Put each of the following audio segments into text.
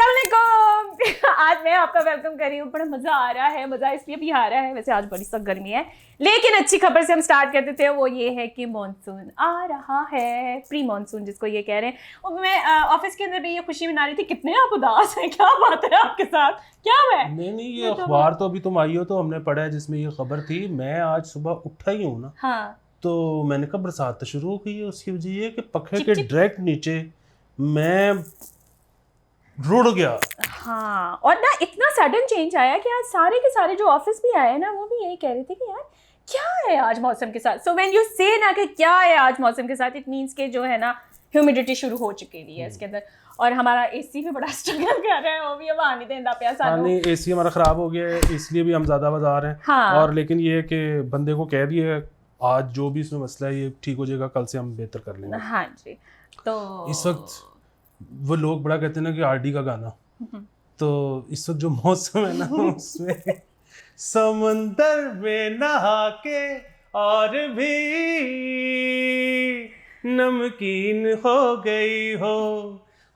अस्सलामुअलैकुम। आज मैं आपका वेलकम कर रही हूँ। बड़ा मज़ा आ रहा है, मज़ा इसलिए भी आ रहा है, वैसे आज बड़ी सख्त गर्मी है, लेकिन अच्छी खबर से हम स्टार्ट करते थे। वो ये है कि मॉनसून आ रहा है, प्री मॉनसून जिसको ये कह रहे हैं। और मैं ऑफिस के अंदर भी ये खुशी मना रही थी। कितने आप उदास हैं, क्या बात है आपके साथ, क्या हुआ है? नहीं ये अखबार तो अभी तुम आई हो तो हमने पढ़ा है जिसमें ये खबर थी। मैं आज सुबह उठा ही हूँ ना, हाँ, तो मैंने कहा बरसात शुरू हो गई है। उसकी वजह ये कि पखे के डायरेक्ट नीचे मैं रुड़ गया। हाँ, और ना इतना सडन चेंज आया कि आज सारे के सारे जो ऑफिस भी आए ना, वो भी यही कह रहे थे कि यार क्या है आज मौसम के साथ। सो व्हेन यू से ना कि क्या है आज मौसम के साथ, इट मीन्स के जो है ना ह्यूमिडिटी शुरू हो चुकी है इसके अंदर। और हमारा एसी भी बड़ा स्ट्रगल कर रहा है, वो भी अब आने देंदा पे सानू। नहीं, एसी हमारा खराब हो गया है, इसलिए भी हम ज्यादा बाजार हैं। हाँ। और लेकिन ये कि बंदे को कह दिए आज जो भी इसमें मसला है ये ठीक हो जाएगा, कल से हम बेहतर कर लेंगे। हाँ जी। तो इस वक्त वो लोग बड़ा कहते हैं ना कि आरडी का गाना, तो इस वक्त जो मौसम है ना उसमें समंदर में नहा के और भी नमकीन हो गई हो।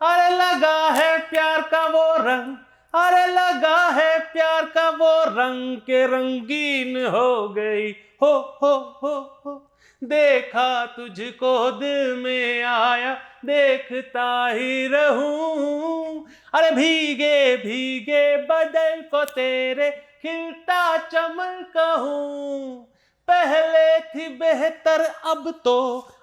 अरे लगा है प्यार का वो रंग, अरे लगा है प्यार का वो रंग के रंगीन हो गई हो हो। देखा तुझको दिल में आया, देखता ही रहूं। अरे भीगे भीगे बदल को तेरे खिलता चमन कहूं। पहले थी बेहतर अब तो,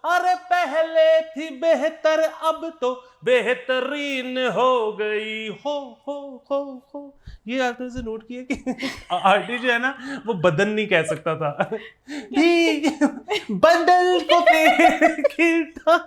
अरे पहले थी बेहतर अब तो बेहतरीन हो गई हो। ये आपने से नोट किया कि आरटी जो है ना वो बदन नहीं कह सकता था। बदल को खिलता।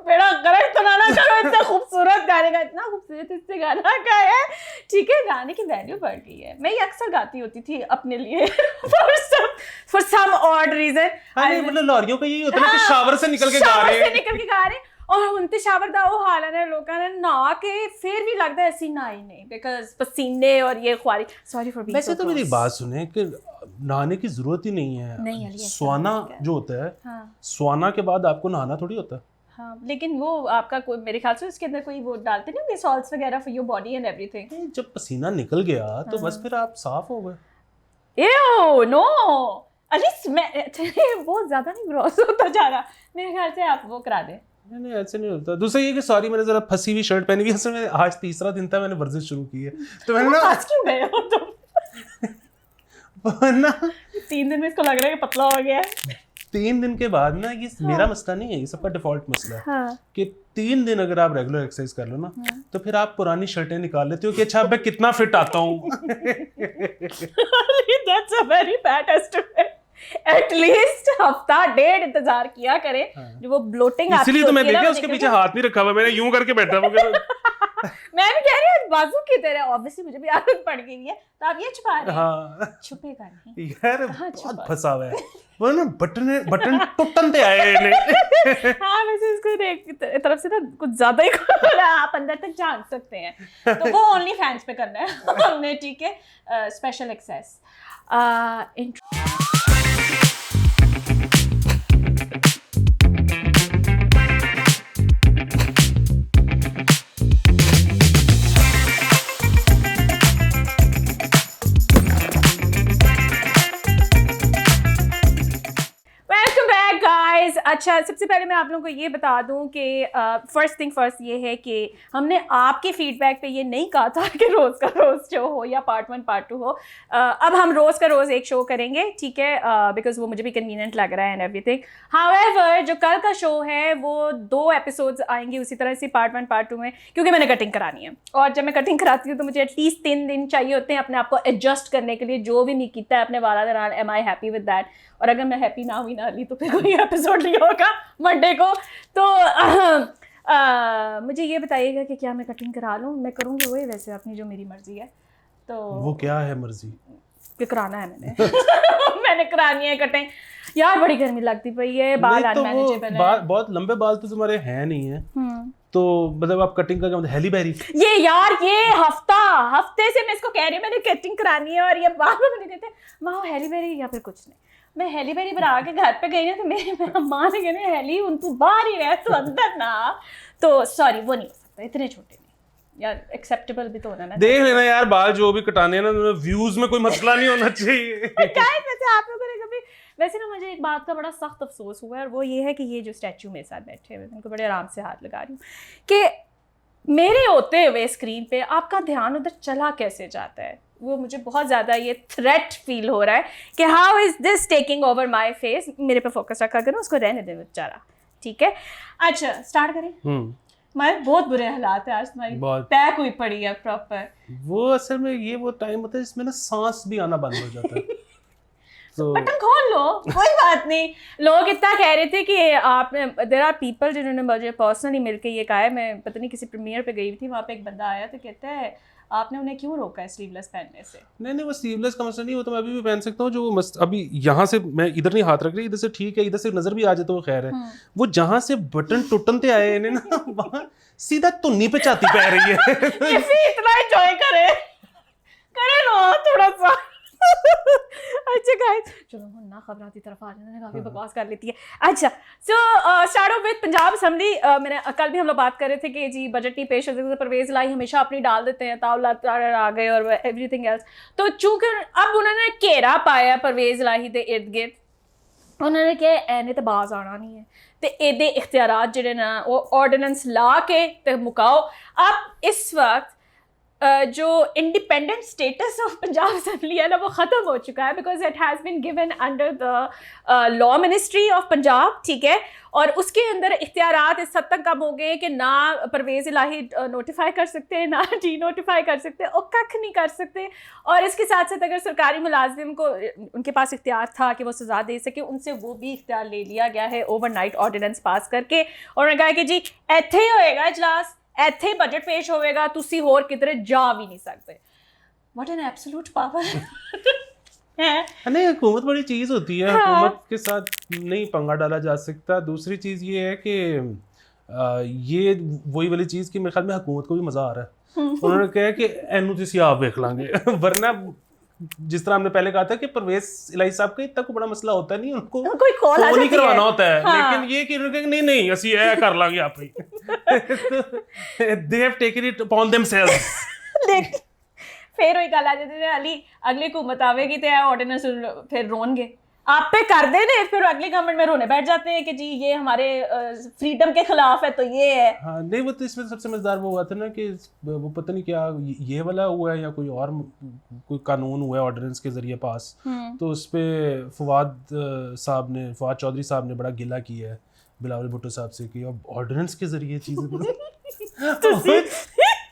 बेड़ा गलत तो ना करो, इतना खूबसूरत गाने का, इतना खूबसूरत इससे गाना का है। ठीक है, गाने की वैल्यू बढ़ गई है। मैं ये अक्सर गाती होती थी अपने लिए फॉर सम ऑड रीजन। मतलब लॉरियों का यही होता है ना कि शावर से निकल के गा रहे हैं और उनते शावर दा वो हाल है लोगों ने ना के फिर भी लगता है ऐसी ना ही नहीं, बिकॉज पसीने और ये ख्वारी। Sorry for being. वैसे तो मेरी बात सुने कि नहाने की जरूरत ही नहीं है। स्वाना जो होता है, हाँ। स्वाना के बाद आपको नहाना थोड़ी होता है। हाँ, लेकिन वो आपका कोई, मेरे ख्याल से उसके अंदर कोई वो डालते नहीं होंगे सॉल्ट्स वगैरह for your body and everything. जब पसीना निकल गया तो बस फिर आप साफ हो गए। एओ नो, एटलीस्ट मैं बहुत ज्यादा नहीं ग्रॉस होता जा रहा। मेरे ख्याल से आप वो करा दें। नहीं ऐसे नहीं होता। दूसरा ये कि सॉरी मैंने जरा फंसी हुई शर्ट पहनी हुई है। असल में आज तीसरा दिन था, मैंने वर्जिश शुरू की है तो मैंने ना फंस क्यों गए हो तुम? ना 3 दिन में इसको लग रहा है कि पतला हो गया है। 3 दिन के बाद ना, ये मेरा मसला नहीं है, ये सबका डिफॉल्ट मसला है। हाँ। कि 3 दिन अगर आप रेगुलर एक्सरसाइज कर लो ना, तो फिर आप पुरानी शर्टें निकाल लेते हो कि अच्छा मैं कितना फिट आता हूँ। That's a very bad estimate. At least हफ्ता डेढ़ इंतजार किया करे। हाँ। जो वो ब्लोटिंग आती है, इसलिए तो मैं देखा उसके पीछे हाथ नहीं रखा हुआ, मैंने यूं करके बैठा हुआ। मैं भी कह रही हूँ बाजू की तरह, ऑब्वियसली मुझे भी आदत पड़ गई है, तो आप ये छुपा रहे हैं। हाँ। छुपेगा नहीं यार, बहुत फंसा हुआ है वो ना। बटन टूटन पे आए ने। हाँ, वैसे इसको एक तरफ से ना कुछ ज्यादा ही आप अंदर तक जान सकते हैं, तो वो ओनली फैंस पे करना है हमने। ठीक है, स्पेशल एक्सेस अच्छा, सबसे पहले मैं आप लोगों को ये बता दूं कि फर्स्ट थिंग फर्स्ट ये है कि हमने आपके फीडबैक पे ये नहीं कहा था कि रोज़ का रोज़ शो हो या पार्ट 1 पार्ट 2 हो। अब हम रोज़ का रोज़ एक शो करेंगे, ठीक है, बिकॉज वो मुझे भी कन्वीनियंट लग रहा है एंड एवरीथिंग। हाउएवर जो कल का शो है वो 2 एपिसोड्स आएंगे उसी तरह से पार्ट 1 पार्ट 2 में, क्योंकि मैंने कटिंग करानी है। और जब मैं कटिंग कराती हूँ तो मुझे एटलीस्ट 3 दिन चाहिए होते हैं अपने आप को एडजस्ट करने के लिए। जो भी नहीं किया है अपने वाला दौरान, am I happy with that. और अगर मैं हैप्पी ना हुई ना ली तो फिर कोई एपिसोड नहीं होगा मंडे को। तो मुझे ये बताइएगा कि क्या मैं कटिंग करा लूँ? मैं करूँगी वही, वैसे अपनी जो मेरी मर्जी है। तो वो क्या है मर्जी? कि कराना है मैंने मैंने करानी है कटिंग। यार बड़ी गर्मी लगती पई है, बाल अनमैनेजेबल है। बहुत लंबे बाल तो तुम्हारे हैं नहीं है, तो मतलब आप कटिंग का क्या मतलब हेली बेरी? ये यार ये हफ्ते से मैं इसको कह रही हूँ मैंने कटिंग करानी है और ये बाल नहीं देते। माँ हेली बेरी या फिर कुछ नहीं, मैं हेली बेरी बना के घर पे गई ना तो मेरी अम्मा ने कहना हेली तू बाहर ही रह तू अंदर ना, तो सॉरी वो नहीं हो सकता, इतने छोटे नहीं यार, एक्सेप्टेबल भी तो होना ना। देख लेना यार, बाल जो भी कटाने हैं ना, व्यूज में कोई मसला नहीं होना चाहिए। गाइस वैसे आप लोगों ने कभी, वैसे ना मुझे एक बात का बड़ा सख्त अफसोस हुआ है और वो ये है कि ये जो स्टैचू मेरे साथ बैठे हुए, उनको बड़े आराम से हाथ लगा रही हूँ, कि मेरे होते हुए स्क्रीन पे आपका ध्यान उधर चला कैसे जाता है, वो मुझे बहुत ज़्यादा ये थ्रेट फील हो रहा है कि how is this taking over my face. मेरे पे फोकस रखा करो, उसको रहने दे बेचारा, ठीक है। अच्छा स्टार्ट करें। हमारे बहुत बुरे हालात है आज, तुम्हारी पैक हुई पड़ी है प्रॉपर। वो असल में ये वो टाइम होता है जिसमें ना सांस भी आना बंद हो जाता है। तो बटन खोल लो, कोई बात नहीं। लोग इतना कह रहे थे कि आपने, देयर आर पीपल जिन्होंने मुझे पर्सनली मिलके ये कहा है, मैं पता नहीं किसी प्रीमियर पे गई थी, वहाँ पे एक बंदा आया तो कहता है आपने उन्हें क्यों रोका है स्लीवलेस पहनने से। नहीं वो स्लीवलेस का मसला नहीं, वो तो मैं अभी भी पहन सकता हूँ। जो अभी यहाँ से मैं इधर नहीं हाथ रख रही, इधर से ठीक है, इधर से नजर भी आ जाए तो वो खैर है। वो जहाँ से बटन टूटनते आए इन्हें ना, वहाँ सीधा तुन्नी पे छाती पै रही है। इतना एंजॉय करे लो थोड़ा सा। अच्छा गाइस चलो हम ना खबराती तरफ आ जाते हैं, काफी बकवास कर लेती है। अच्छा so start of with Punjab assembly. मैंने कल भी हम लोग बात कर रहे थे कि जी बजट नहीं पेश होते, परवेज लाई हमेशा अपनी डाल देते हैं, तावला आ गए और एवरीथिंग एल्स। तो चूंकि अब उन्होंने घेरा पाया परवेज लाही के इर्द गिर्द, उन्होंने कहा एने तो बाज आना नहीं है, तो एदे इख्तियारात जिहड़े ना वो ऑर्डिनेंस ला के ते मुकाओ। अब इस वक्त जो independent status of Punjab assembly है ना वो ख़त्म हो चुका है, because it has been given under the law ministry of Punjab, ठीक है। और उसके अंदर इख्तियारात इस हद तक कम हो गए कि ना परवेज़ इलाही नोटिफाई कर सकते हैं, ना डी नोटिफाई कर सकते, और कख नहीं कर सकते। और इसके साथ साथ अगर सरकारी मुलाजिम को उनके पास इख्तियार था कि वो सज़ा दे सके, उनसे वो भी इख्तियार ले लिया गया है ओवरनाइट ऑर्डिनेंस पास करके। और उन्होंने कहा कि जी इत्थे ही होएगा इजलास, ਇੱਥੇ ही बजट पेश होएगा, तुसी होर किधरे जा भी नहीं सकते। What an absolute power है। नहीं हुकूमत बड़ी चीज़ होती है, हुकूमत के साथ नहीं पंगा डाला जा सकता। दूसरी चीज़ ये है कि ये वही वाली चीज़ की मेरे ख्याल में हुकूमत को भी मज़ा आ रहा है। उन्होंने कहा कि एनू तुसी आप देख लांगे, वरना जिस तरह हमने पहले कहा था कि परवेज इलाही साहब का इतना कोई बड़ा मसला होता नहीं, उनको कोई कॉल नहीं करवाना होता है। लेकिन ये कि नहीं असी ऐ कर लांगे आप ही। They have taken it upon themselves. देख फिर वही गल आ जाती है, अगली हुकूमत आवेगी तो ऑर्डिनेंस फिर रोनगे आप पे कर दे ने, फिर अगली गवर्नमेंट में रोने बैठ जाते हैं कि जी ये हमारे फ्रीडम के खिलाफ है, तो ये है। हाँ नहीं वो तो इसमें सबसे मजेदार वो हुआ था ना कि वो पता नहीं क्या ये वाला हुआ है या कोई और कोई कानून हुआ है ऑर्डिनेंस के जरिए पास, तो उस पर फवाद चौधरी साहब ने बड़ा गिला किया है बिलावल भुट्टो साहब से कि अब ऑर्डिनेंस के जरिए चीज़ें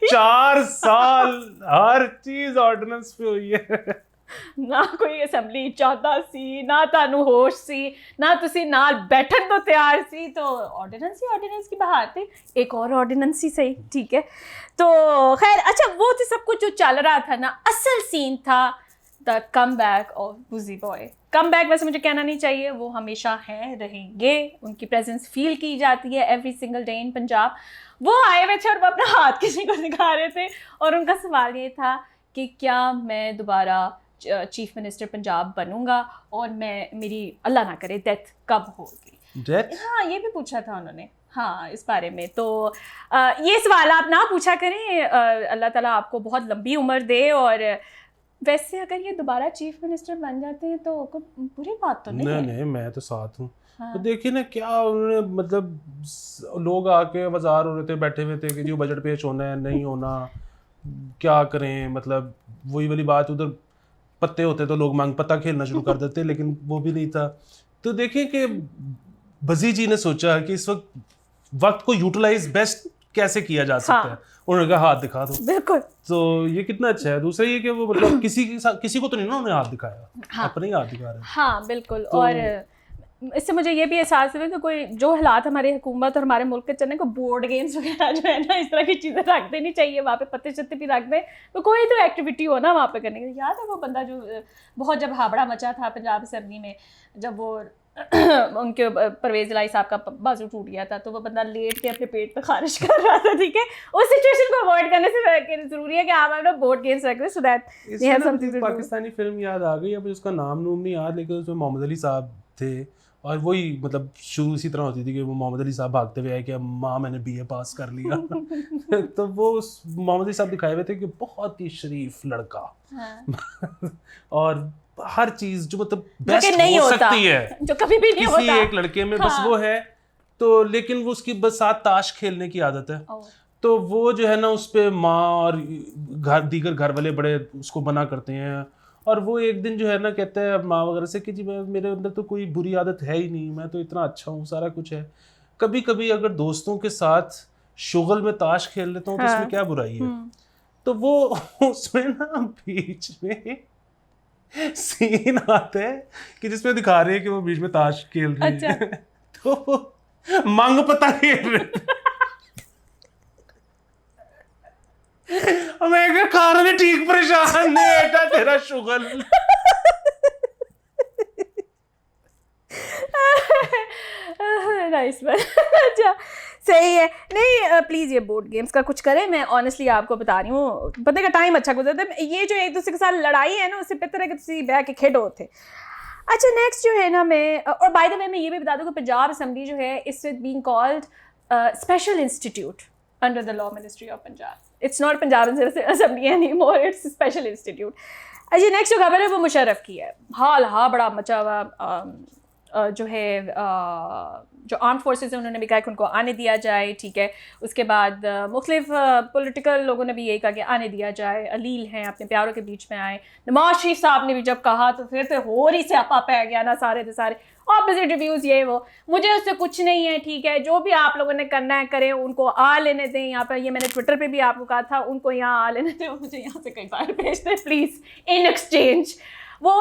4 साल हर चीज़ ऑर्डिनेंस पे हुई है। ना कोई असेंबली चाहता सी, ना तानू होश सी, ना तुसी नाल बैठन तो तैयार सी, तो ऑर्डिनेंस की बहार थे एक और ऑर्डिनेंस ही सही, ठीक है। तो खैर अच्छा वो तो सब कुछ जो चल रहा था ना, असल सीन था the come back of busy boy. Come back वैसे मुझे कहना नहीं चाहिए, वो हमेशा हैं रहेंगे, उनकी प्रेजेंस फील की जाती है every single day in Punjab. वो आए हुए थे और वो अपना हाथ किसी को दिखा रहे थे और उनका सवाल ये था कि क्या मैं दोबारा चीफ मिनिस्टर पंजाब बनूंगा और मेरी अल्लाह ना करे डेथ कब होगी। डेथ? हाँ ये भी पूछा था उन्होंने, हाँ इस बारे में। तो ये सवाल आप ना पूछा करें, अल्लाह ताला आपको बहुत लंबी उम्र दे। और वैसे अगर ये दोबारा चीफ मिनिस्टर बन जाते हैं तो बुरी बात तो नहीं, मैं तो साथ हूँ। हाँ। तो देखिए ना क्या उन्होंने मतलब लोग आके बाजार हो रहे थे, बैठे हुए थे कि जो बजट पेश होना है नहीं होना, क्या करें, मतलब वही वाली बात, उधर पत्ते होते तो लोग मांग पत्ता खेलना शुरू कर देते, लेकिन वो भी नहीं था। तो देखिए कि बजी जी ने सोचा कि इस वक्त को यूटिलाइज बेस्ट कैसे किया जा सकता है। उन्होंने कहा हाथ दिखा दो। बिल्कुल। तो ये कितना अच्छा है। दूसरा ये कि वो मतलब किसी को तो नहीं ना उन्होंने हाथ दिखाया, अपने ही हाथ दिखा रहे हैं। हाँ बिल्कुल। तो और इससे मुझे ये भी एहसास हुआ कि कोई जो हालात हमारी हुकूमत और हमारे मुल्क के चलने को, बोर्ड गेम्स वगैरह जो है ना इस तरह की चीज़ें रख देनी चाहिए, वहाँ पे पत्ते शत्ते भी रख दें, तो कोई तो एक्टिविटी हो ना वहाँ पे करने की। याद है वो बंदा जो बहुत जब हाबड़ा मचा था पंजाब असेंबली में, जब वो उनके परवेज इलाही साहब का बाजू टूट गया था, तो वो बंदा लेट के अपने पेट पे खारिश कर रहा था, ठीक है। उस सिचुएशन को अवॉइड करने से जरूरी है कि आप अपना बोर्ड गेम्स रख लें so that they have something to do. Pakistani film याद आ गई, अब उसका नाम नहीं याद, लेकिन उसमें मोहम्मद अली साहब थे और वही मतलब शुरू इसी तरह होती थी कि वो मोहम्मद अली साहब भागते हुए आए कि माँ मैंने BA पास कर लिया तो वो मोहम्मद अली साहब दिखाए हुए थे कि बहुत ही शरीफ लड़का और हर चीज जो मतलब बेस्ट नहीं हो होता, सकती है जो कभी भी नहीं किसी होता एक लड़के में, बस वो है तो। लेकिन वो उसकी बस साथ ताश खेलने की आदत है, तो वो जो है ना उस पे माँ और दीगर घर वाले बड़े उसको मना करते हैं। और वो एक दिन जो है ना कहता है माँ वगैरह से कि जी मेरे अंदर तो कोई बुरी आदत है ही नहीं, मैं तो इतना अच्छा हूँ, सारा कुछ है, कभी कभी अगर दोस्तों के साथ शुगल में ताश खेल लेता हूँ तो इसमें क्या बुराई है। तो वो उसमें ना बीच में सीन आता है कि जिसमें दिखा रहे हैं कि वो बीच में ताश खेल रही है तो मांग पता खेल रहे मैं क्या कारण ठीक परेशान नहीं बेटा तेरा शुगल नाइस अच्छा सही है। नहीं प्लीज़ ये बोर्ड गेम्स का कुछ करें, मैं ऑनेस्टली आपको बता रही हूँ बंदे का टाइम अच्छा गुजरता है। ये जो एक दूसरे के साथ लड़ाई है ना उससे बेहतर है कि तुम बैठ के खेडो थे। अच्छा नेक्स्ट जो है ना मैं, और बाय द वे मैं ये भी बता दूँ कि पंजाब असेंबली जो है it's being called special institute under the law ministry of Punjab. It's not Punjab assembly any more, it's special institute. अच्छा नेक्स्ट जो खबर है वो मुशर्रफ की है। हाल बड़ा मचा हुआ जो है जो आर्म फोर्सेस हैं उन्होंने भी कहा कि उनको आने दिया जाए, ठीक है। उसके बाद मुख्तलिफ पॉलिटिकल लोगों ने भी यही कहा कि आने दिया जाए, अलील हैं अपने प्यारों के बीच में आए। नवाज शरीफ साहब ने भी जब कहा तो फिर तो और ही स्यापा पै गया ना, सारे के सारे ऑपोजिट रिव्यूज़ ये वो। मुझे उससे कुछ नहीं है, ठीक है, जो भी आप लोगों ने करना है करें, उनको आ लेने दें यहाँ पर। ये मैंने ट्विटर पे भी आपको कहा था, उनको यहाँ आ लेने दें और मुझे यहाँ से कई बार भेज दें प्लीज़ इन एक्सचेंज। वो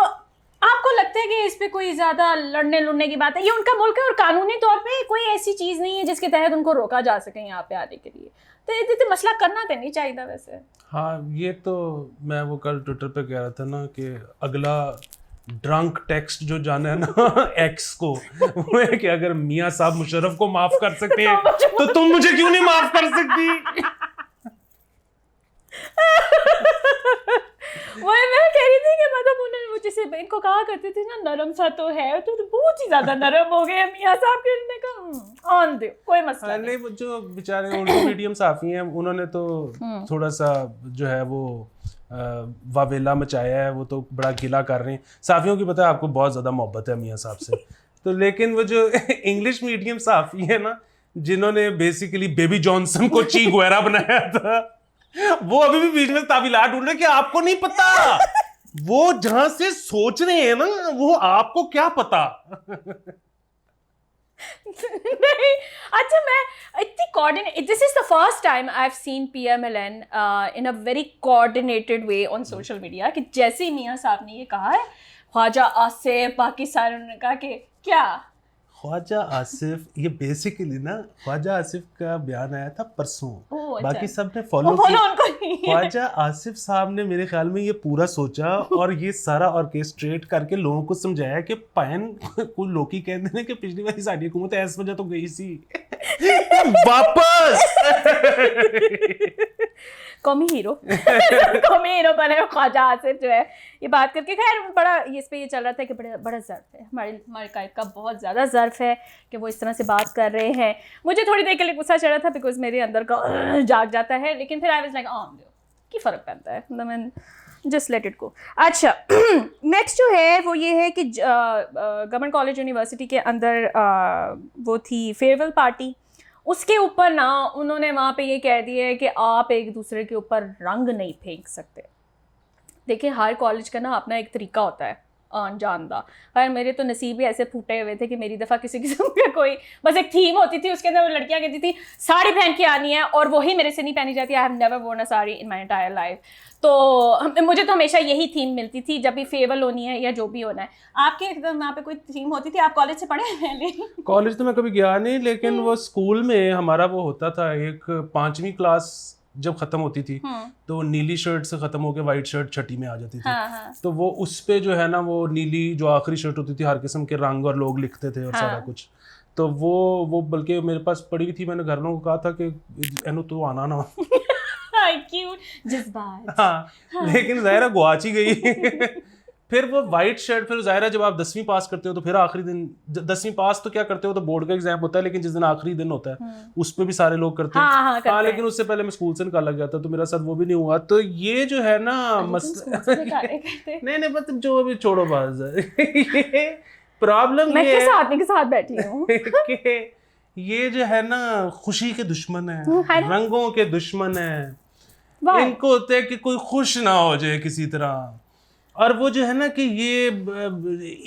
आपको लगता है कि इस पे कोई ज़्यादा लड़ने की बात है? ये उनका मुल्क है और कानूनी तौर पे कोई ऐसी चीज़ नहीं है जिसके तहत उनको रोका जा सके यहाँ पे आने के लिए। तो ये मसला करना तो नहीं चाहिए वैसे। हाँ ये तो मैं वो कल ट्विटर पे कह रहा था ना कि अगला ड्रंक टेक्स्ट जो जाना है ना एक्स को, वो है कि अगर मियाँ साहब मुशर्रफ को माफ कर सकते हैं तो तुम मुझे क्यों नहीं माफ कर सकती। वही मैं कह रही थी कि मतलब उन्होंने मुझे से इनको कहा करते थे ना नरम सा तो है, तो बहुत ही ज्यादा नरम हो गए मियाँ साहब के। ने कहा ऑन दे कोई मसला नहीं। वो जो बेचारे उर्दू मीडियम साफी हैं उन्होंने तो थोड़ा सा जो है वो वावेला मचाया है, वो तो बड़ा गिला कर रहे हैं। साफियों की पता है आपको बहुत ज़्यादा मोहब्बत है मियाँ साहब से तो, लेकिन वो जो इंग्लिश मीडियम साफी है ना जिन्होंने बेसिकली बेबी जॉनसन को ची गुएरा बनाया था, वो अभी भी बीच में तावीलात ढूंढ रहे कि आपको नहीं पता, वो जहां से सोच रहे हैं ना वो आपको क्या पता। नहीं अच्छा मैं इतनी coordinate, this is the first time I have seen PMLN in a very coordinated way on social media कि जैसे ही मियाँ साहब ने ये कहा है ख्वाजा आसिफ बाकी सारे, उन्होंने कहा कि क्या ख्वाजा आसिफ, ये बेसिकली ना ख्वाजा आसिफ का बयान आया था परसों, बाकी सब ने फॉलो किया। ख्वाजा आसिफ साहब ने मेरे ख्याल में ये पूरा सोचा और ये सारा ऑर्केस्ट्रेट करके लोगों को समझाया कि पैन कुछ लोग ही कहते हैं कि पिछली बार साड़ी हुकूमत इस वजह तो गई सी वापस कौमी हीरो बने ख्वाजा आसिफ जो है ये बात करके। खैर बड़ा इस पे ये चल रहा था कि बड़ा ज़र्फ है हमारे कायद का, बहुत ज़्यादा ज़र्फ है कि वो इस तरह से बात कर रहे हैं। मुझे थोड़ी देर के लिए गुस्सा चढ़ा था बिकॉज मेरे अंदर का जाग जाता है, लेकिन फिर आई वाज लाइक की फ़र्क पड़ता है, मतलब जस्ट लेट इट गो। अच्छा नेक्स्ट जो है वो ये है कि गवर्नमेंट कॉलेज यूनिवर्सिटी के अंदर वो थी फेयरवेल पार्टी। उसके ऊपर ना उन्होंने वहाँ पे ये कह दिया है कि आप एक दूसरे के ऊपर रंग नहीं फेंक सकते। देखिए हर कॉलेज का ना अपना एक तरीका होता है आन जान दा। खैर मेरे तो नसीब ही ऐसे फूटे हुए थे कि मेरी दफ़ा किसी किस्म का कोई बस एक थीम होती थी, उसके अंदर वो लड़कियाँ कहती थी साड़ी पहन के आनी है और वही मेरे से नहीं पहनी जाती। I have never worn a sari in my entire life. तो मुझे तो हमेशा यही थीम मिलती थी जब भी फेयरवेल होनी है या जो भी होना है। आपके एकदम वहाँ पे कोई थीम होती थी? आप कॉलेज से पढ़े हैं पहले? कॉलेज तो मैं कभी गया नहीं, लेकिन वो स्कूल में हमारा वो होता था एक 5वीं क्लास जब खत्म होती थी तो नीली शर्ट से खत्म होकर वाइट शर्ट छठी में आ जाती थी। हाँ. तो वो उस पे जो है ना वो नीली जो आखिरी शर्ट होती थी हर किस्म के रंग और लोग लिखते थे और सारा कुछ। तो वो बल्कि मेरे पास पड़ी हुई थी, मैंने घर वालों को कहा था कि एनु तो आना ना क्यूट जज्बात। हाँ लेकिन ज़ाहिरा गुआच ही गई। फिर वो वाइट शर्ट, फिर ज़ाहिरा जब आप 10वीं पास करते हो तो फिर आखिरी दिन 10वीं पास तो क्या करते हो तो बोर्ड का एग्जाम होता है, लेकिन जिस दिन आखिरी दिन होता है उस पे भी सारे लोग करते हैं। हाँ लेकिन उससे पहले मैं स्कूल से निकाला गया था तो मेरा साथ वो भी नहीं हुआ। तो ये जो है ना मसला नहीं मतलब जो अभी छोड़ो बात। प्रॉब्लम मैं किस आदमी के साथ बैठी हूँ कि ये जो है ना खुशी के दुश्मन है, रंगों के दुश्मन है। इनको होता है कि कोई खुश ना हो जाए किसी तरह, और वो जो है ना कि ये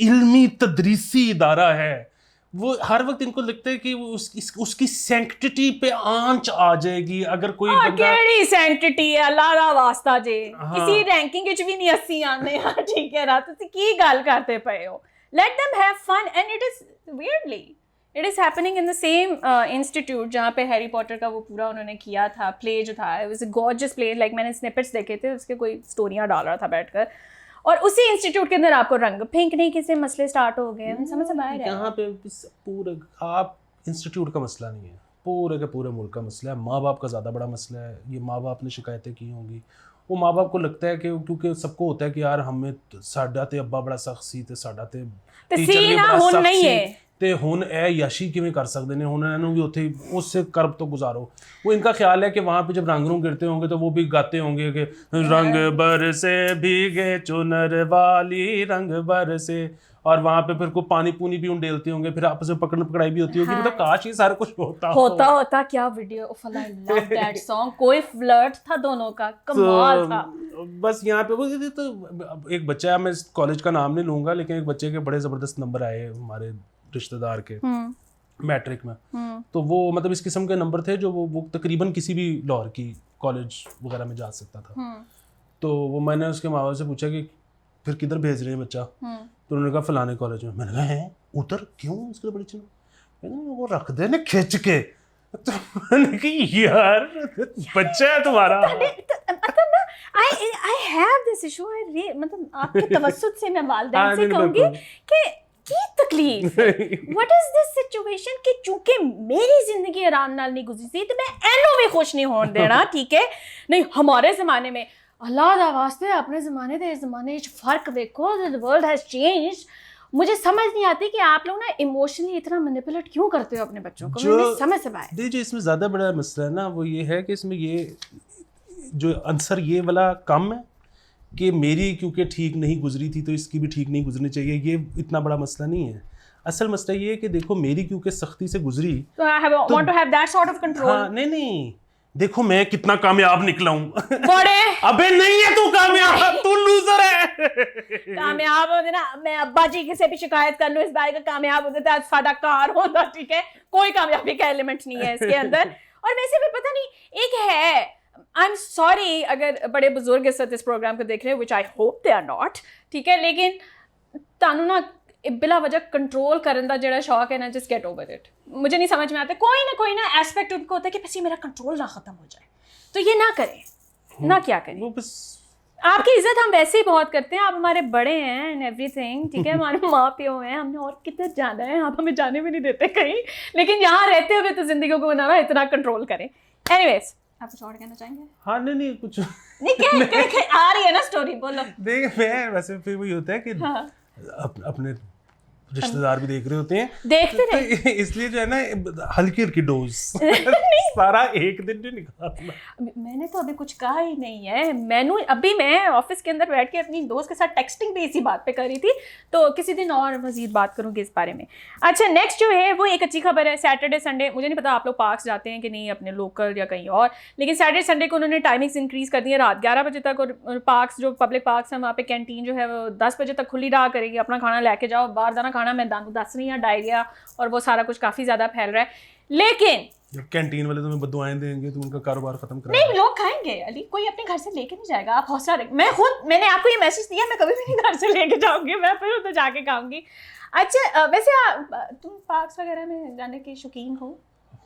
इल्मी तदरीसी इदारा है, वो हर वक्त इनको लगता है कि उसकी सैंक्टिटी पे आंच आ जाएगी अगर कोई बंदा। केड़ी सैंक्टिटी है अल्लाह दा वास्ता जे, किसी रैंकिंग विच भी नहीं 80 आने यार, ठीक है ना, तुसी की गल करते पए हो। Let them have fun and it is weirdly it is happening in the same institute जहाँ पे हैरी पॉटर का वो पूरा उन्होंने किया था प्ले जो था, it was a gorgeous play, like मैंने स्निपेट्स देखे थे उसके, कोई स्टोरियाँ डाल रहा था बैठकर, और उसी इंस्टीट्यूट के अंदर आपको रंग फेंकने के से मसले स्टार्ट हो गए। समझ से बाहर है। यहाँ पे पूरे आप इंस्टीट्यूट का मसला नहीं है, पूरे के पूरे मुल्क का मसला है। माँ बाप का ज़्यादा बड़ा मसला है। ये माँ बाप ने शिकायतें की होंगी, वो माँ बाप को लगता है कि क्योंकि सबको होता है कि यार हमें साडा ते अब्बा बड़ा सख्त सी ते साडा ते टीचर भी बड़ा सख्त सी ते हुन ए याशी किवें कर सकते हैं, हुन इन्हों भी उत्थे उससे कर्ब तो गुजारो। वो इनका ख्याल है कि वहाँ पे जब रंग गिरते होंगे तो वो भी गाते होंगे कि रंग बरसे भीगे चुनर वाली रंग बरसे, और वहाँ पे फिर को पानी पूनी भी उंडेलते होंगे, फिर आपस में पकड़ पकड़ाई भी होती होगी। मतलब काश ये सारा कुछ होता क्या video, I love that song, कोई फ्लर्ट था दोनों का, कमाल था। बस यहाँ पे वो तो एक बच्चा है, मैं कॉलेज का नाम नहीं लूंगा, लेकिन एक बच्चे के बड़े जबरदस्त नंबर आए हमारे रिश्तेदार के मैट्रिक में। तो वो मतलब इस किस्म के नंबर थे जो वो तकरीबन किसी भी लाहौर की कॉलेज वगैरह में जा सकता था। तो वो मैंने उसके माँ बाप से पूछा कि फिर किधर भेज रहे हैं बच्चा, तो उन्होंने कहा फलाने कॉलेज में। मैंने कहा है उधर क्यों, उसके बड़ी चीज वो रख दे ना खींच के। तो मैंने कहा यार बच्चा है तुम्हारा। I have this issue, मतलब आपके तवज्जुह से मैं वालिदैन से कहूँगी कि की तकलीफ व्हाट इज दिस सिचुएशन कि चूंकि मेरी जिंदगी आराम नाल नहीं गुजरी सी तो मैं एनो भी खुश नहीं होने देना, ठीक है। नहीं हमारे ज़माने में अल्लाह दा वास्ते अपने ज़माने दे ज़माने च फ़र्क देखो, द वर्ल्ड हैज़ चेंज्ड। मुझे समझ नहीं आती कि आप लोग ना इमोशनली इतना मैनिपुलेट क्यों करते हो अपने बच्चों को, मुझे समझ से बाहर। जो इसमें ज़्यादा बड़ा मसला है ना वो ये है कि इसमें ये जो आंसर ये वाला कम है कि मेरी क्योंकि ठीक नहीं गुजरी थी तो इसकी भी ठीक नहीं गुजरनी चाहिए, ये इतना बड़ा मसला नहीं है। असल मसला ये है कि देखो मेरी क्योंकि सख्ती से गुजरी तो I want to have that sort of control। हाँ, नहीं देखो मैं कितना कामयाब निकला हूँ। बड़े अबे नहीं है तू कामयाब, तू लूजर है। कामयाब होते ना, मैं अब्बा जी से भी शिकायत कर लूँ इस बारे का, कामयाब होते तो सादा कार होता, ठीक है। कोई कामयाबी का एलिमेंट नहीं है इसके अंदर। और वैसे भी पता नहीं एक है, आई एम सॉरी अगर बड़े बुजुर्ग इस प्रोग्राम को देख रहे हैं, which I hope they are not, ठीक है, लेकिन तानू ना बिला वजह कंट्रोल करने का जो शौक है ना, जस्ट गेट ओवर इट। मुझे नहीं समझ में आता, कोई ना एस्पेक्ट उनको होता है कि बस ये मेरा कंट्रोल ना ख़त्म हो जाए, तो ये ना करें, ना क्या करें। आपकी इज्जत हम वैसे ही बहुत करते हैं, आप हमारे बड़े हैं एंड एवरीथिंग, ठीक है, हमारे माँ प्यो हैं, हमने और कितने जाना है, आप हमें जाने भी नहीं देते कहीं, लेकिन यहाँ रहते हुए तो जिंदगी को बनाना इतना कंट्रोल करें। एनीवेज आप कुछ और कहना चाहेंगे? हाँ नहीं कुछ नहीं, क्या आ रही है ना स्टोरी, बोलो। देख मैं वैसे फिर वही होता है कि हाँ। अपने रिश्तेदार भी देख रहे होते हैं, देखते रहे, तो इसलिए जो है ना हल्की हल्की डोज सारा एक दिन नहीं निकालना। मैंने तो अभी कुछ कहा ही नहीं है। मैं ऑफिस के अंदर बैठ के अपनी दोस्त के साथ टेक्सटिंग पे इसी बात पे कर रही थी, तो किसी दिन और मजीद बात करूंगी इस बारे में। अच्छा नेक्स्ट जो है वो एक अच्छी खबर है। सैटरडे संडे, मुझे नहीं पता आप लोग पार्क्स जाते हैं कि नहीं अपने लोकल या कहीं और, लेकिन सैटरडे संडे को उन्होंने टाइमिंग्स इंक्रीज़ कर दी है रात 11 बजे तक, और पार्क्स जो पब्लिक पार्क्स हैं वहाँ पे कैंटीन जो है वो 10 बजे तक खुली रहा करेगी। अपना खाना लेके जाओ, बाहर जाना खाना, मैं दस रही हूँ, डायरिया और वो सारा कुछ काफ़ी ज़्यादा फैल रहा है। लेकिन जब कैंटीन वाले तुम्हें बददुआएं देंगे तो उनका कारोबार खत्म कर नहीं, लोग खाएंगे अली, कोई अपने घर से लेके नहीं जाएगा, आप हौसला रखें। मैंने आपको ये मैसेज दिया, मैं कभी भी नहीं घर से लेके जाऊंगी, मैं फिर उधर जाके खाऊंगी। अच्छा वैसे तुम पार्क्स वगैरह में जाने के शौकीन हो?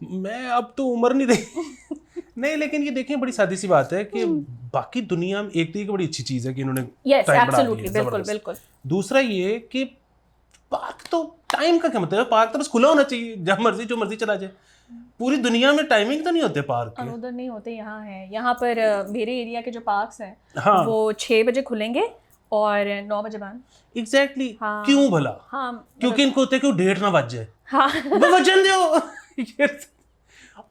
मैं अब तो उम्र नहीं रही नहीं, लेकिन ये देखें बड़ी सादी सी बात है कि बाकी दुनिया में एक तो ये बड़ी अच्छी चीज है कि इन्होंने यस टाइम बढ़ा एब्सोल्युटली, दिया, बिल्कुल जबरदस्त। बिल्कुल। दूसरा ये कि पार्क तो टाइम का क्या मतलब है, पार्क तो बस खुला होना चाहिए, जब मर्जी जो मर्जी चला जाए। पूरी दुनिया में टाइमिंग तो नहीं होते पार्क और के। उधर नहीं होते, यहाँ है। यहाँ पर मेरे एरिया के जो पार्क्स हैं हाँ वो 6 बजे खुलेंगे और 9 बजे बंद। एग्जैक्टली। हाँ। क्यों भला? हाँ क्योंकि इनको होता है कि वो डेट ना बज जाए। हाँ वजन दो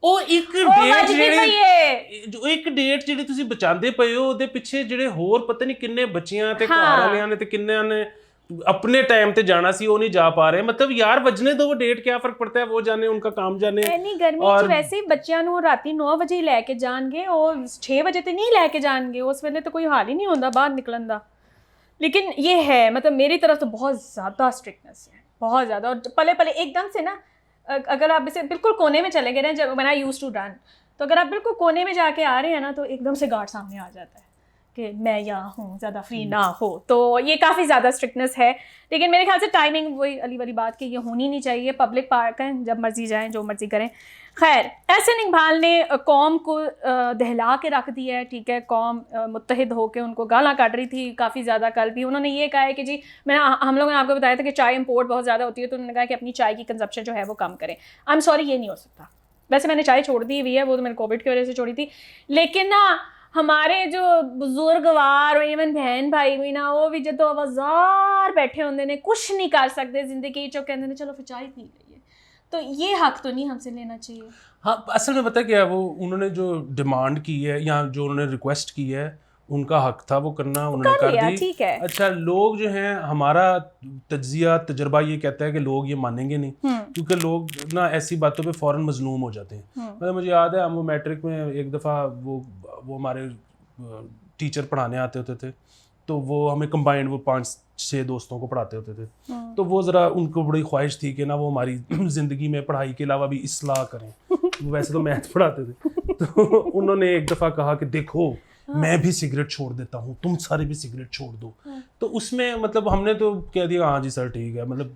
ਉਹ ਇੱਕ ਡੇਟ ਜਿਹੜੀ ਜੋ ਇੱਕ ਡੇਟ ਜਿਹੜੀ ਤੁਸੀਂ ਬਚਾਉਂਦੇ ਪਏ ਹੋ ਉਹਦੇ ਪਿੱਛੇ ਜਿਹੜੇ ਹੋਰ ਪਤਾ ਨਹੀਂ ਕਿੰਨੇ ਬੱਚਿਆਂ ਤੇ ਘਰ ਵਾਲਿਆਂ ਨੇ ਤੇ ਕਿੰਨਿਆਂ ਨੇ अपने टाइम पे जाना सी वो नहीं जा पा रहे। मतलब यार बजने दो, वो डेट क्या फर्क पड़ता है, वो जाने उनका काम जाने। नहीं गर्मी च वैसे ही बच्चों ਨੂੰ ਰਾਤੀ 9 ਵਜੇ ਹੀ ਲੈ ਕੇ ਜਾਣਗੇ, ਉਹ 6 ਵਜੇ ਤੇ नहीं लेके जाएंगे, उस वेले तो कोई हाल ही नहीं होता बाहर निकलन दा। लेकिन ये है मतलब मेरी तरफ तो बहुत ज़्यादा स्ट्रिक्टनेस है, बहुत ज़्यादा। और पले पले एकदम से ना, अगर आप इसे बिल्कुल कोने में चले गए ना, जब when I used to run, तो अगर आप बिल्कुल कोने में जाके आ रहे हैं ना तो एकदम से गार्ड सामने आ जाता है कि मैं यहाँ हूँ, ज़्यादा फ्री ना हो। तो ये काफ़ी ज़्यादा स्ट्रिक्टनेस है। लेकिन मेरे ख्याल से टाइमिंग वही अली वाली बात कि ये होनी नहीं चाहिए। पब्लिक पार्क हैं, जब मर्जी जाएं, जो मर्जी करें। खैर, एहसन इकबाल ने कौम को दहला के रख दिया है, ठीक है। कौम मुत्तहिद होकर उनको गालां काट रही थी काफ़ी ज़्यादा। कल भी उन्होंने ये कहा है कि जी हम लोगों ने आपको बताया था कि चाय इंपोर्ट बहुत ज़्यादा होती है, तो उन्होंने कहा कि अपनी चाय की कंजप्शन जो है वो कम करें। आई एम सॉरी, ये नहीं हो सकता। वैसे मैंने चाय छोड़ दी हुई है, वो तो मैंने कोविड की वजह से छोड़ी थी। लेकिन ना हमारे जो बुजुर्गवार और इवन बहन भाई भी ना, वो भी जो तो आवाज़ार बैठे होंगे ने, कुछ नहीं कर सकते जिंदगी चो, कहते हैं चलो फिर चाय पी लइए। तो ये हक तो नहीं हमसे लेना चाहिए। हाँ, असल में पता क्या है, वो उन्होंने जो डिमांड की है या जो उन्होंने रिक्वेस्ट की है, उनका हक था वो करना, उन्होंने कर दी, ठीक है। अच्छा, लोग जो हैं, हमारा तज्जिया तजर्बा ये कहता है कि लोग ये मानेंगे नहीं, क्योंकि लोग ना ऐसी बातों पे फ़ौरन मजलूम हो जाते हैं। मतलब मुझे याद है, हम वो मैट्रिक में एक दफ़ा वो हमारे टीचर पढ़ाने आते होते थे, तो वो हमें कंबाइंड वो 5-6 दोस्तों को पढ़ाते होते थे। तो वो ज़रा उनको बड़ी ख्वाहिश थी कि ना वो हमारी ज़िंदगी में पढ़ाई के अलावा भी इस्लाह करें। वैसे तो मैथ पढ़ाते थे, तो उन्होंने एक दफ़ा कहा कि देखो मैं भी सिगरेट छोड़ देता हूँ, तुम सारे भी सिगरेट छोड़ दो। तो उसमें मतलब हमने तो कह दिया हाँ जी सर ठीक है, मतलब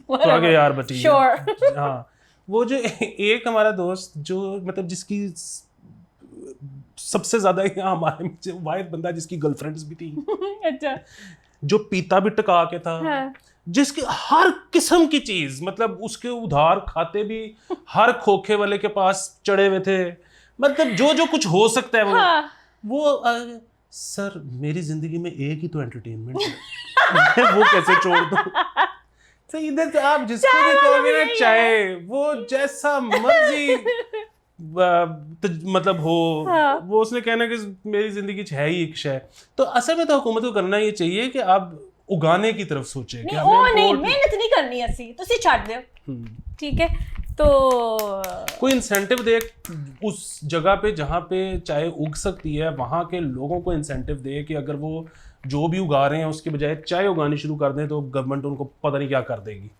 तो आगे यार बची हाँ। वो जो एक हमारा दोस्त जो मतलब जिसकी सबसे ज्यादा यहाँ हमारे वाहिद बंदा जिसकी गर्लफ्रेंड्स भी थी अच्छा, जो पीता भी टका के था, हाँ। जिसकी हर किस्म की चीज, मतलब उसके उधार खाते भी हर खोखे वाले के पास चढ़े हुए थे, मतलब जो जो कुछ हो सकता है वो हाँ। वो सर मेरी जिंदगी में एक ही तो एंटरटेनमेंट है मैं वो कैसे छोड़ दूं। तो इधर तो आप जिसको भी कहोगे ना, चाहे वो जैसा मर्जी मतलब हो हाँ। वो उसने कहना कि मेरी जिंदगी है ही एक शय। तो असल में तो हुकूमत को करना ये चाहिए कि आप उगाने की तरफ सोचे कि हमें नहीं मेहनत नहीं करनी ऐसी, तो सी छाड़ दो, ठीक है। तो कोई इंसेंटिव दे उस जगह पे जहाँ पे चाय उग सकती है, वहाँ के लोगों को इंसेंटिव दे कि अगर वो जो भी उगा रहे हैं उसके बजाय चाय उगानी शुरू कर दें तो गवर्नमेंट उनको पता नहीं क्या कर देगी।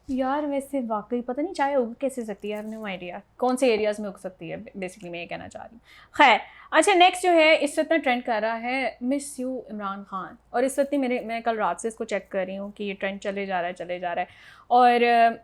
यार वैसे वाकई पता नहीं चाय उग कैसे सकती है, नो आइडिया कौन से एरियाज में उग सकती है, बेसिकली मैं ये कहना चाह रही हूँ। खैर अच्छा, नेक्स्ट जो है इस वक्त ट्रेंड कर रहा है मिस यू इमरान खान, और इस वक्त मैं कल रात से इसको चेक कर रही हूँ कि ये ट्रेंड चले जा रहा है और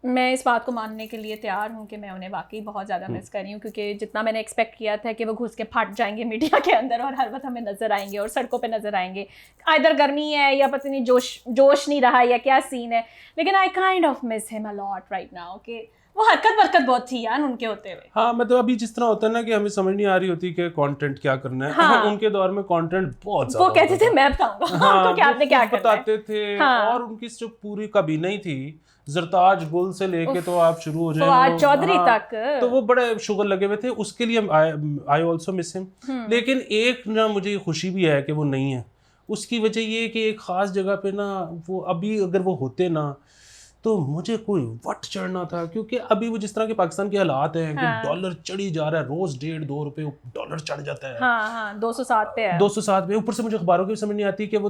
मैं इस बात को मानने के लिए तैयार हूँ कि मैं उन्हें वाकई बहुत ज़्यादा मिस कर रही हूँ, क्योंकि जितना मैंने एक्सपेक्ट किया था कि वो घुस के फट जाएंगे मीडिया के अंदर और हर वक्त हमें नज़र आएंगे और सड़कों पे नज़र आएंगे, इधर गर्मी है या पता नहीं जोश नहीं रहा या क्या सीन है, लेकिन I kind of miss him a lot right now कि वो हरकत बहुत थी यार उनके होते हुए। हाँ, मतलब अभी जिस तरह होता है ना कि हमें समझ नहीं आ रही होती कि कंटेंट क्या करना है। हाँ। उनके दौर में कंटेंट बहुत वो कहते थे मैं बताऊंगा हाँ, क्या आपने क्या बताते थे। हाँ। और उनकी जो पूरी कभी नहीं थी, जरताज गुल से लेके तो आप शुरू हो जाए चौधरी तक, तो वो बड़े शुगर लगे हुए थे। उसके लिए आई ऑल्सो मिस हिम। लेकिन एक ना मुझे खुशी भी है कि वो नहीं है। उसकी वजह ये कि एक ख़ास जगह पे ना वो अभी अगर वो होते ना तो मुझे कोई वट चढ़ना था, क्योंकि अभी वो जिस तरह के पाकिस्तान के हालात हैं कि डॉलर चढ़ी जा रहा है, रोज 1.5-2 रुपए डॉलर चढ़ जाता है। हाँ, 207 पे है, 207 पे। ऊपर से मुझे अखबारों की समझ नहीं आती कि वो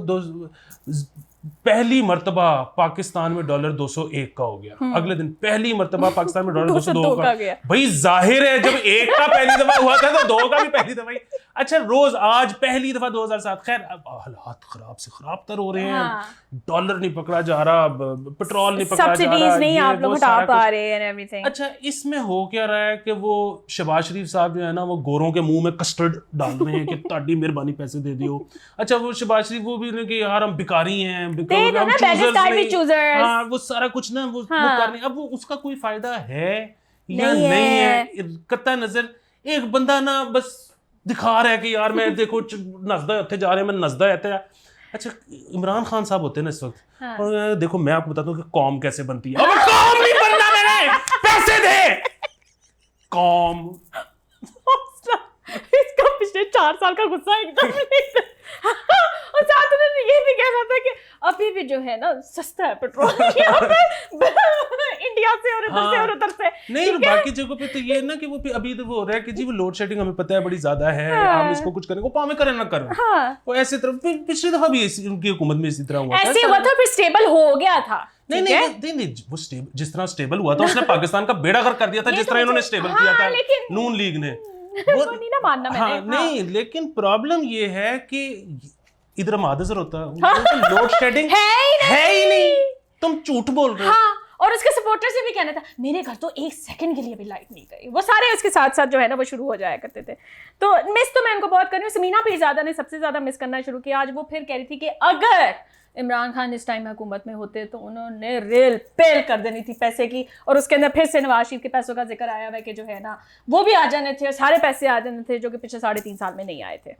पहली मर्तबा पाकिस्तान में डॉलर 201 का हो गया, अगले दिन पहली मर्तबा पाकिस्तान में डॉलर 202 का गया। भाई जाहिर है जब एक का पहली दफा हुआ था तो 2 का भी पहली दफा ही। अच्छा रोज आज पहली दफा 2007, खैर अब हालात खराब से खराब तर हो रहे हैं, डॉलर नहीं पकड़ा जा रहा, पेट्रोल नहीं पकड़ा जा रहा, सब्सिडीज नहीं ये आप लोग वो उठा सारा पा कुछ। रहे हैं एवरीथिंग। अच्छा इसमें हो क्या रहा है कि वो शहबाज शरीफ साहब जो है ना वो गोरों के मुंह में कस्टर्ड डाल रहे हैं कि ताड़ी मेहरबानी पैसे दे दियो। अच्छा वो शहबाज शरीफ वो भी कि यार हम भिखारी हैं, दे दो ना, beggars can't be choosers। हाँ वो सारा कुछ ना वो करने, अब वो उसका कोई फायदा है या नहीं नहीं है। है कत्ता नजर। एक बंदा ना बस दिखा रहा है कि यार मैं देखो नसदा उत्थे जा रहे हैं, मैं नसदा रहता है। अच्छा इमरान खान साहब होते हैं ना इस वक्त, और देखो मैं आपको बताता हूँ कि कौम कैसे बनती है। अब कौम नहीं बनना, मैंने पैसे दे कौम। इसका पिछले 4 साल का गुस्सा एकदम और साथ में ये भी कह रहा था कि अभी भी जो है ना सस्ता है पेट्रोल यहाँ पे इंडिया से और इधर से और उधर से। नहीं बाकी जगहों पे तो ये ना कि वो अभी तो वो हो रहा है कि जी वो लोड शेडिंग हमें पता है बड़ी ज्यादा है, हम इसको कुछ करें, वो पावे करें ना करें। वो ऐसे तरह पिछली दफा भी उनकी हुकूमत में इसी तरह हुआ था, ऐसे हुआ था, फिर स्टेबल हो गया था। नहीं वो जिस तरह स्टेबल हुआ था उसने पाकिस्तान का बेड़ा गर्क कर दिया था, जिस तरह इन्होंने स्टेबल किया था नून लीग ने। वो नहीं ना मानना मैंने। हाँ नहीं लेकिन प्रॉब्लम ये है कि इधर मादजर होता है, लोड शेडिंग है ही नहीं, तुम झूठ बोल रहे हो। हाँ और उसके सपोर्टर से भी कहना था मेरे घर तो 1 सेकंड के लिए भी लाइट नहीं गई। वो सारे उसके साथ साथ जो है ना वो शुरू हो जाया करते थे। तो मिस तो मैं उनको बहुत कर रही हूँ। समीना पीरजादा ने सबसे ज्यादा मिस करना शुरू किया। आज वो फिर कह रही थी कि अगर इमरान खान इस टाइम हुकूमत में होते तो उन्होंने रेल पेल कर देनी थी पैसे की। और उसके अंदर फिर से नवाज शरीफ के पैसों का जिक्र आया हुआ है कि जो है ना वो भी आ जाने थे और सारे पैसे आ जाने थे जो कि पिछले 3.5 साल में नहीं आए थे।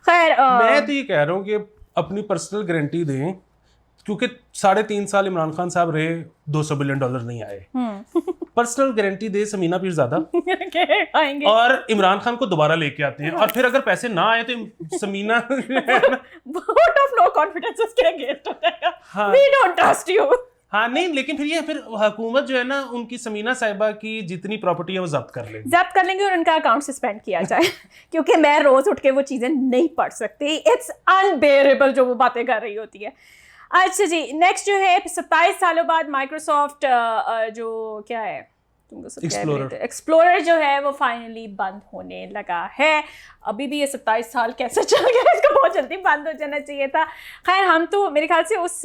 खैर मैं तो ये कह रहा हूँ कि अपनी पर्सनल गारंटी दें, क्योंकि 3.5 साल इमरान खान साहब रहे, $200 बिलियन नहीं आए। पर्सनल गारंटी दे समीना पीरजादा आएंगे और इमरान खान को दोबारा लेके आते हैं। और फिर अगर पैसे ना आए तो Samina vote of no confidence उसके अगेंस्ट हो जाएगा। We don't trust you. हाँ नहीं लेकिन फिर हुकूमत जो है ना उनकी समीना साहिबा की जितनी प्रॉपर्टी है वो जब्त कर लेंगे और उनका अकाउंट सस्पेंड किया जाए क्योंकि मैं रोज उठ के वो चीजें नहीं पढ़ सकती। इट्स अनबेरेबल जो वो बातें कर रही होती है। अच्छा जी नेक्स्ट जो है 27 सालों बाद माइक्रोसॉफ्ट जो क्या है एक्सप्लोरर जो है वो फाइनली बंद होने लगा है। अभी भी ये 27 साल कैसे चल गया, इसको बहुत जल्दी बंद हो जाना चाहिए था। खैर हम तो मेरे ख्याल से उस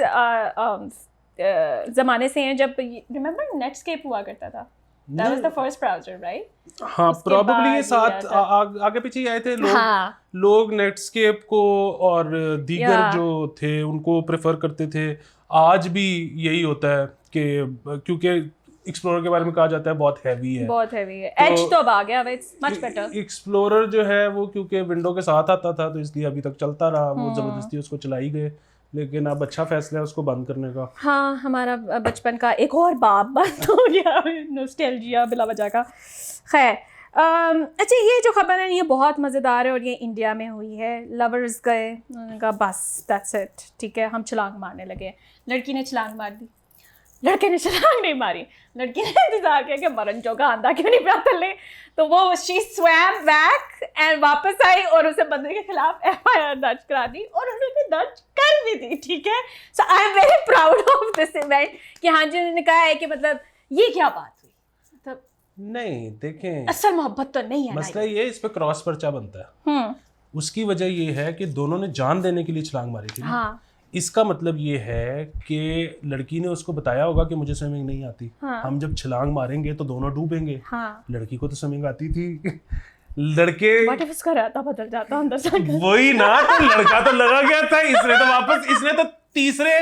ज़माने से हैं जब रिमेंबर नेटस्केप हुआ करता था। That was the first browser, right? हाँ probably ये साथ आगे पीछे ही आए थे लोग नेटस्केप को और दीगर जो थे उनको प्रेफर करते थे। आज भी यही होता है कि क्योंकि एक्सप्लोरर के बारे में कहा जाता है बहुत हैवी है, एज तो अब आ गया, इट्स मच बेटर। एक्सप्लोरर जो है वो क्योंकि विंडो के साथ आता था तो इसलिए अभी तक चलता रहा, वो जबरदस्ती उसको चलाई गए, लेकिन अब अच्छा फैसला है उसको बंद करने का। हाँ हमारा बचपन का एक और बाप बंद हो गया, नॉस्टैल्जिया बिला वजह का। खैर अच्छा ये जो खबर है ये बहुत मज़ेदार है और ये इंडिया में हुई है। लवर्स गए, उन्होंने कहा बस दैट्स इट, ठीक है हम छलांग मारने लगे। लड़की ने छलांग मार दी, लड़के ने छलांग नहीं मारी, लड़की ने इंतजार किया कि मरन चौका आंधा क्यों नहीं पिया थले, तो वो शी स्वैम बैक एंड वापस आई और उसे बंदे के खिलाफ FIR दर्ज करा दी और उन्होंने दर्ज कर भी दी। ठीक है, so I am very proud of this event कि हाँ जी उन्होंने कहा है कि मतलब ये क्या बात हुई, मतलब नहीं देखें असल मोहब्बत तो नहीं है। मसला ये इस पे क्रॉस पर्चा बनता है। उसकी वजह ये है कि दोनों ने जान देने के लिए छलांग मारी थी। हाँ। इसका मतलब ये है कि लड़की ने उसको बताया होगा कि मुझे स्विमिंग नहीं आती। हाँ। हम जब छलांग मारेंगे तो दोनों डूबेंगे। हाँ। लड़की को तो स्विमिंग आती थी। लड़के What if उसका रहता बदल जाता अंदर से? वही ना, तो लड़का तो लगा गया था, इसने तो तीसरे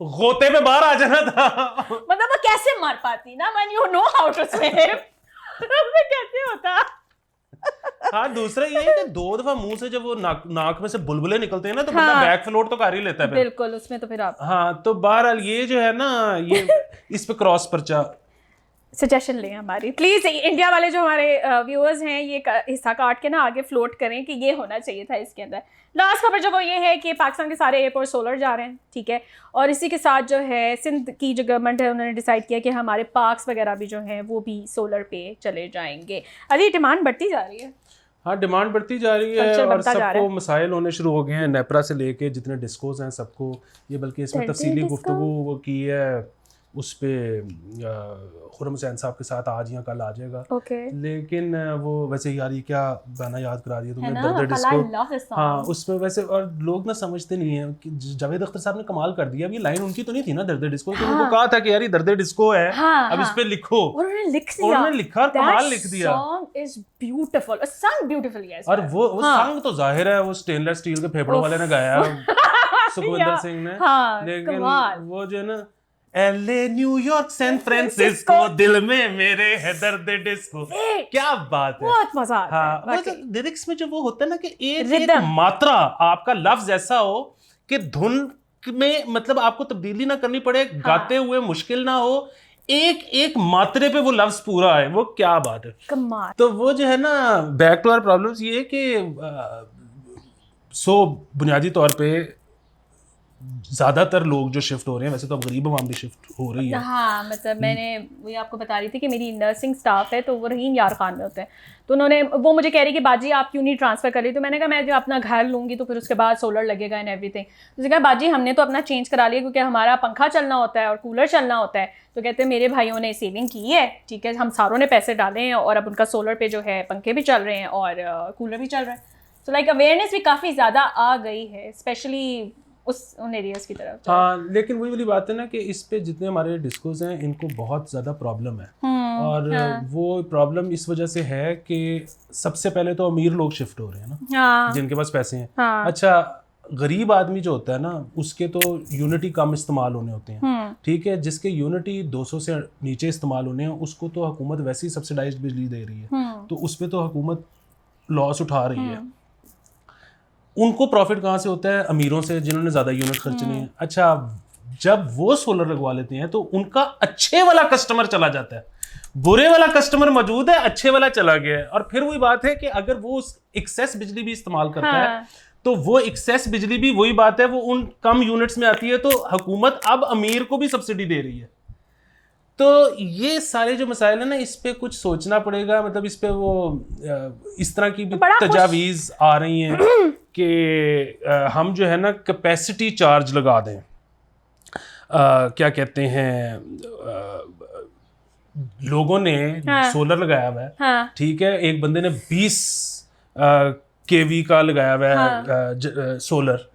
गोते में बाहर आ जाना था। मतलब वो कैसे मर पाती ना, when you know how to swim कैसे होता। हाँ दूसरा ये है कि 2 दफा मुंह से जब वो नाक में से बुलबुले निकलते हैं ना तो बंदा बैक फ्लोट तो कर ही लेता है बिल्कुल उसमें तो फिर आप हाँ तो बहरहाल ये जो है ना ये इस पे क्रॉस पर्चा सजेशन लें हमारी प्लीज़। इंडिया वाले जो हमारे व्यूअर्स हैं ये हिस्सा काट के ना आगे फ्लोट करें कि ये होना चाहिए था इसके अंदर। लास्ट खबर जो वो ये है कि पाकिस्तान के सारे एयरपोर्ट सोलर जा रहे हैं, ठीक है, और इसी के साथ जो है सिंध की जो गवर्नमेंट है उन्होंने डिसाइड किया कि हमारे पार्क्स वगैरह भी जो हैं वो भी सोलर पे चले जाएंगे। अभी डिमांड बढ़ती जा रही है। हाँ डिमांड बढ़ती जा रही है और सबको मसाइल होने शुरू हो गए हैं, नेपरा से लेके जितने डिस्कोज हैं सबको ये, बल्कि इसमें तफसीली गुफ्तगू वो की है उस पे खुर्रम हुसैन साहब के साथ आज या कल आ जाएगा। ओके लेकिन वो वैसे यार ये क्या गाना याद करा दिया तुमने, है ना, दर्द I disco. love this song. हाँ उसमें वैसे, और लोग ना समझते नहीं है कि जावेद अख्तर साहब ने कमाल कर दिया। अब ये लाइन उनकी तो नहीं थी ना दर्द डिस्को, तो उनको कहा था कि यार ये दर्द डिस्को है, हाँ, अब इस पे लिखो, उन्होंने लिख दिया, उन्होंने लिखा और कमाल लिख दिया। song is beautiful, sung beautifully as और well. वो हाँ. संग तो जाहिर है वो स्टेनलेस स्टील के फेफड़ों वाले ने गाया सुखविंदर सिंह ने। हाँ, लेकिन कमाल। वो जो है ना LA न्यूयॉर्क सैन फ्रांसिस्को दिल में मेरे है दर्द डिस्को, क्या बात है, बहुत मजा आता हाँ है वो लिरिक्स में जो वो होता है ना कि एक Rhythm. मात्रा आपका लफ्ज ऐसा हो कि धुन में मतलब आपको तब्दीली ना करनी पड़े, गाते हुए मुश्किल ना हो, एक एक मात्रे पे वो लफ्ज पूरा है, वो क्या बात है, कमाल। तो वो जो है ना बैक टू आवर प्रॉब्लम्स ये है कि बुनियादी तौर पे ज़्यादातर लोग जो शिफ्ट हो रहे हैं, वैसे तो अब गरीब आवाम भी शिफ्ट हो रही है। हाँ मतलब मैंने वही आपको बता रही थी कि मेरी नर्सिंग स्टाफ है तो वो रहीम यार खान में होते हैं, तो उन्होंने वो मुझे कह रही कि बाजी आप क्यों नहीं ट्रांसफ़र कर रही, तो मैंने कहा मैं जो अपना घर लूँगी तो फिर उसके बाद सोलर लगेगा एंड एवरीथिंग। तो उसने कहा बाजी हमने तो अपना चेंज करा लिया क्योंकि हमारा पंखा चलना होता है और कूलर चलना होता है, तो कहते हैं मेरे भाइयों ने सेविंग की है, ठीक है, हम सारों ने पैसे डाले हैं और अब उनका सोलर पे जो है पंखे भी चल रहे हैं और कूलर भी चल रहा है। सो लाइक अवेयरनेस भी काफ़ी ज़्यादा आ गई है स्पेशली उन एरियाज़ की तरफ। हाँ लेकिन वही वाली बात है ना कि इस पे जितने हमारे डिस्कोज हैं इनको बहुत ज़्यादा प्रॉब्लम है, और वो प्रॉब्लम इस वजह से है कि सबसे पहले तो अमीर लोग शिफ्ट हो रहे हैं ना, जिनके पास पैसे हैं। अच्छा गरीब आदमी जो होता है ना उसके तो यूनिटी कम इस्तेमाल होने होते हैं, ठीक है, जिसके यूनिटी 200 से नीचे इस्तेमाल होने हैं उसको तो हुकूमत वैसे ही सब्सिडाइज्ड बिजली दे रही है, तो उस पर तो हुकूमत लॉस उठा रही है। उनको प्रॉफिट कहाँ से होता है? अमीरों से, जिन्होंने ज़्यादा यूनिट खर्चने हैं। अच्छा जब वो सोलर लगवा लेते हैं तो उनका अच्छे वाला कस्टमर चला जाता है, बुरे वाला कस्टमर मौजूद है, अच्छे वाला चला गया है। और फिर वही बात है कि अगर वो उस एक्सेस बिजली भी इस्तेमाल करता है तो वो एक्सेस बिजली भी वही बात है वो उन कम यूनिट्स में आती है, तो हुकूमत अब अमीर को भी सब्सिडी दे रही है। तो ये सारे जो मसाइल है ना इस पे कुछ सोचना पड़ेगा, मतलब इस पे वो इस तरह की भी तजावीज़ आ रही हैं कि हम जो है ना कैपेसिटी चार्ज लगा दें, क्या कहते हैं, लोगों ने सोलर लगाया हुआ है, ठीक है, एक बंदे ने 20 केवी का लगाया हुआ है सोलर,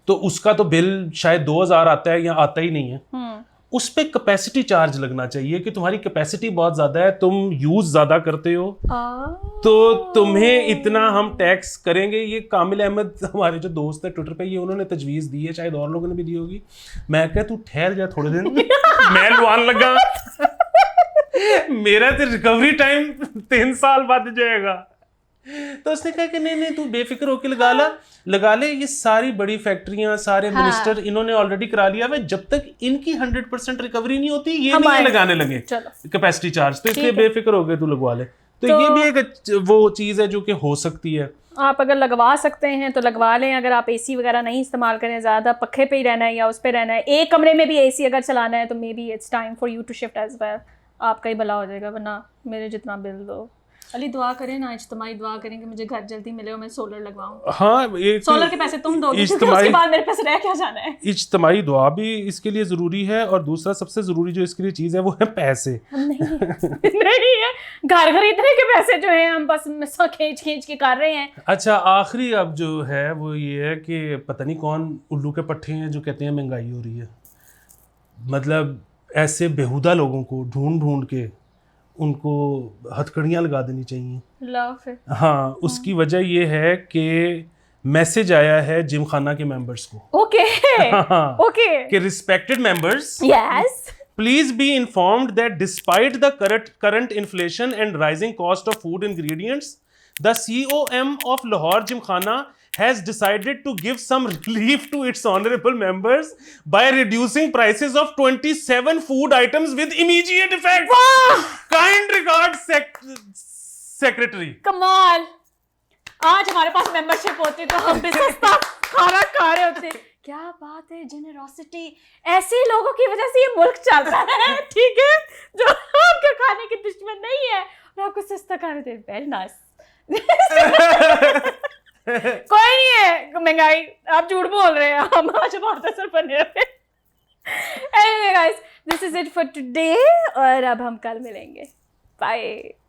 तो उसका तो बिल शायद 2000 आता है या आता ही नहीं है। उस पे कैपेसिटी चार्ज लगना चाहिए कि तुम्हारी कैपेसिटी बहुत ज्यादा है, तुम यूज ज्यादा करते हो तो तुम्हें इतना हम टैक्स करेंगे। ये कामिल अहमद हमारे जो दोस्त है ट्विटर पे, ये उन्होंने तजवीज़ दी है, शायद और लोगों ने भी दी होगी। मैं कह तू ठहर जा थोड़े दिन मैं लुआन लगा मेरा तो रिकवरी टाइम 3 साल बाद जाएगा। तो उसने कहा कि नहीं तू बेफिक्र होके लगा ले, ये सारी बड़ी फैक्ट्रियां, सारे मिनिस्टर इन्होंने ऑलरेडी करा लिया है, जब तक इनकी 100% रिकवरी नहीं होती ये नहीं लगाने लगे कैपेसिटी चार्ज, तो इसलिए बेफिक्र होके तू लगवा ले। तो ये भी एक वो चीज़ है जो कि हो सकती है। आप अगर लगवा सकते हैं तो लगवा लें, अगर आप एसी वगैरह नहीं इस्तेमाल करें, ज़्यादा पखे पे ही रहना है या उस पे रहना है, एक कमरे में भी एसी अगर चलाना है तो maybe it's time for you to shift as well. आपका ही भला हो जाएगा, वरना मेरे जितना बिल दो। अली दुआ करें ना, इज्तिमाई दुआ करें कि मुझे घर जल्दी मिले और मैं सोलर लगवाऊं। हाँ सोलर के पैसे तुम दोगे क्योंकि उसके बाद मेरे पास रह क्या जाना है। इज्तिमाई दुआ भी इसके लिए ज़रूरी है, और दूसरा सबसे ज़रूरी जो इसके लिए चीज़ है वो है पैसे। नहीं है, घर खरीदने के पैसे जो हैं हम बस खींच के कर रहे हैं। अच्छा आखिरी अब जो है वो ये है कि पता नहीं कौन उल्लू के पट्टे हैं जो कहते हैं महंगाई हो रही है। मतलब ऐसे बेहुदा लोगों को ढूंढ के उनको हथकड़ियाँ लगा देनी चाहिए। हाँ उसकी वजह ये है कि मैसेज आया है जिमखाना के मेंबर्स को। ओके कि respected members, yes, please be informed that despite the current inflation and rising cost of food ingredients, the COM of Lahore Gymkhana has decided to give some relief to its honorable members by reducing prices of 27 food items with immediate effect. Wow! Kind regards, Secretary. कमाल, आज हमारे पास membership होती तो हम भी सस्ता खाना खा रहे होते। क्या बात है, जेनरोसिटी, ऐसे लोगों की वजह से ये मुल्क चल रहा है, ठीक है, जो आपके खाने के दुश्मन नहीं है और आपको सस्ता खाने दे। Very nice. कोई नहीं है महंगाई, आप झूठ बोल रहे हैं, हम आज बहुत असर बने रहे। Anyway guys, this is it for today, और अब हम कल मिलेंगे। बाय।